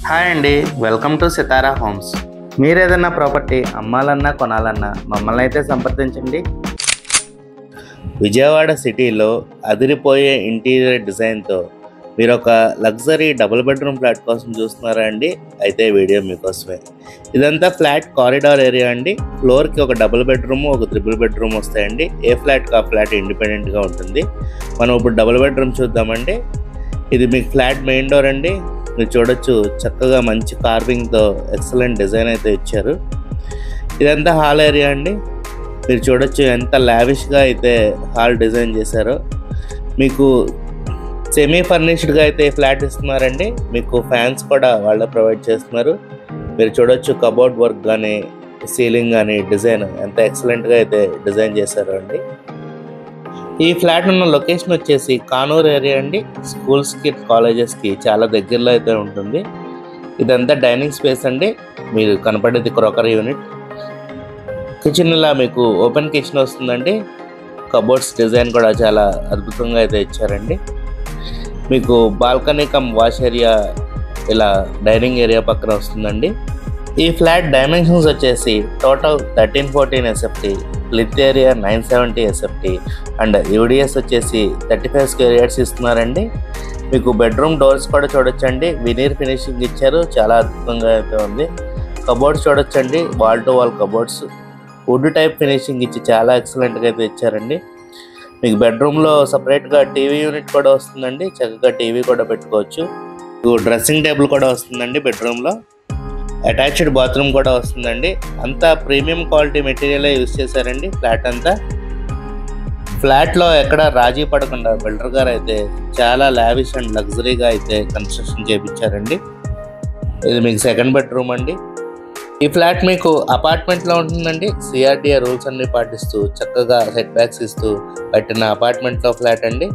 Hi అండి, welcome to Sitara homes. మీరు ఏదైనా ప్రాపర్టీ అమ్మాలన్నా కొనాలన్నా మమ్మల్ని అయితే సంప్రదించండి. విజయవాడ సిటీలో అదిరిపోయే ఇంటీరియర్ డిజైన్తో మీరు ఒక లగ్జరీ డబుల్ బెడ్రూమ్ ఫ్లాట్ కోసం చూస్తున్నారా అండి? అయితే వీడియో మీకోసమే. ఇదంతా ఫ్లాట్ కారిడార్ ఏరియా అండి. ఫ్లోర్కి ఒక డబుల్ బెడ్రూమ్, ఒక త్రిబుల్ బెడ్రూమ్ వస్తాయండి. ఏ ఫ్లాట్కి ఆ ఫ్లాట్ ఇండిపెండెంట్గా ఉంటుంది. మనం ఇప్పుడు డబుల్ బెడ్రూమ్ చూద్దామండి. ఇది మీకు ఫ్లాట్ మెయిన్ డోర్ అండి. మీరు చూడొచ్చు, చక్కగా మంచి కార్వింగ్తో ఎక్సలెంట్ డిజైన్ అయితే ఇచ్చారు. ఇదంతా హాల్ ఏరియా అండి. మీరు చూడొచ్చు ఎంత లావిష్గా అయితే హాల్ డిజైన్ చేశారో. మీకు సెమీ ఫర్నిష్డ్గా అయితే ఫ్లాట్ ఇస్తున్నారండి. మీకు ఫ్యాన్స్ కూడా వాళ్ళే ప్రొవైడ్ చేస్తున్నారు. మీరు చూడొచ్చు కబోర్డ్ వర్క్ కానీ సీలింగ్ కానీ డిజైన్ ఎంత ఎక్సలెంట్గా అయితే డిజైన్ చేశారు అండి. ఈ ఫ్లాట్ ఉన్న లొకేషన్ వచ్చేసి కానూరు ఏరియా అండి. స్కూల్స్కి కాలేజెస్కి చాలా దగ్గరలో అయితే ఉంటుంది. ఇదంతా డైనింగ్ స్పేస్ అండి. మీరు కనపడేది క్రోకరీ యూనిట్. కిచెన్ ఇలా మీకు ఓపెన్ కిచెన్ వస్తుందండి. కబోర్డ్స్ డిజైన్ కూడా చాలా అద్భుతంగా అయితే ఇచ్చారండి. మీకు బాల్కనీ కమ్ వాష్ ఏరియా ఇలా డైనింగ్ ఏరియా పక్కన వస్తుందండి. ఈ ఫ్లాట్ డైమెన్షన్స్ వచ్చేసి total 1314 SFT, plinth area 970 SFT and UDS వచ్చేసి 35 స్క్వేర్ యార్డ్స్ ఇస్తున్నారండి. మీకు బెడ్రూమ్ డోర్స్ కూడా చూడొచ్చండి. వినీర్ ఫినిషింగ్ ఇచ్చారు, చాలా అద్భుతంగా అయితే ఉంది. కబోర్డ్స్ చూడొచ్చండి, wall to wall cupboards wood type finishing ఇచ్చి చాలా ఎక్సలెంట్గా అయితే ఇచ్చారండి. మీకు బెడ్రూమ్లో సపరేట్గా టీవీ యూనిట్ కూడా వస్తుందండి. చక్కగా టీవీ కూడా పెట్టుకోవచ్చు. డ్రెస్సింగ్ టేబుల్ కూడా వస్తుందండి. బెడ్రూమ్లో అటాచ్డ్ బాత్రూమ్ కూడా వస్తుందండి. అంతా ప్రీమియం క్వాలిటీ మెటీరియలే యూజ్ చేశారండి. ఫ్లాట్ అంతా ఫ్లాట్లో ఎక్కడ రాజీ పడకుండా బిల్డర్ గారు అయితే చాలా లావిష్ అండ్ లగ్జరీగా అయితే కన్స్ట్రక్షన్ చేయించారండి. ఇది మీకు సెకండ్ బెడ్రూమ్ అండి. ఈ ఫ్లాట్ మీకు అపార్ట్మెంట్లో ఉంటుందండి. సిఆర్టీఏ రూల్స్ అన్ని పాటిస్తూ చక్కగా సెట్ బ్యాక్స్ ఇస్తూ కట్టిన అపార్ట్మెంట్లో ఫ్లాట్ అండి.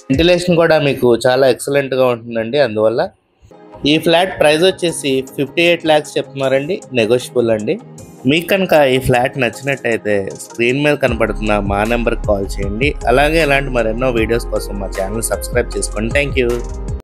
వెంటిలేషన్ కూడా మీకు చాలా ఎక్సలెంట్గా ఉంటుందండి. అందువల్ల ఈ ఫ్లాట్ ప్రైస్ వచ్చేసి 58 lakhs చెప్తున్నారండి. నెగోషియబుల్ అండి. మీకు కనుక ఈ ఫ్లాట్ నచ్చినట్టయితే స్క్రీన్ మీద కనపడుతున్న మా నెంబర్కి కాల్ చేయండి. అలాగే ఇలాంటి మరెన్నో వీడియోస్ కోసం మా ఛానల్ సబ్స్క్రైబ్ చేసుకోండి. Thank you.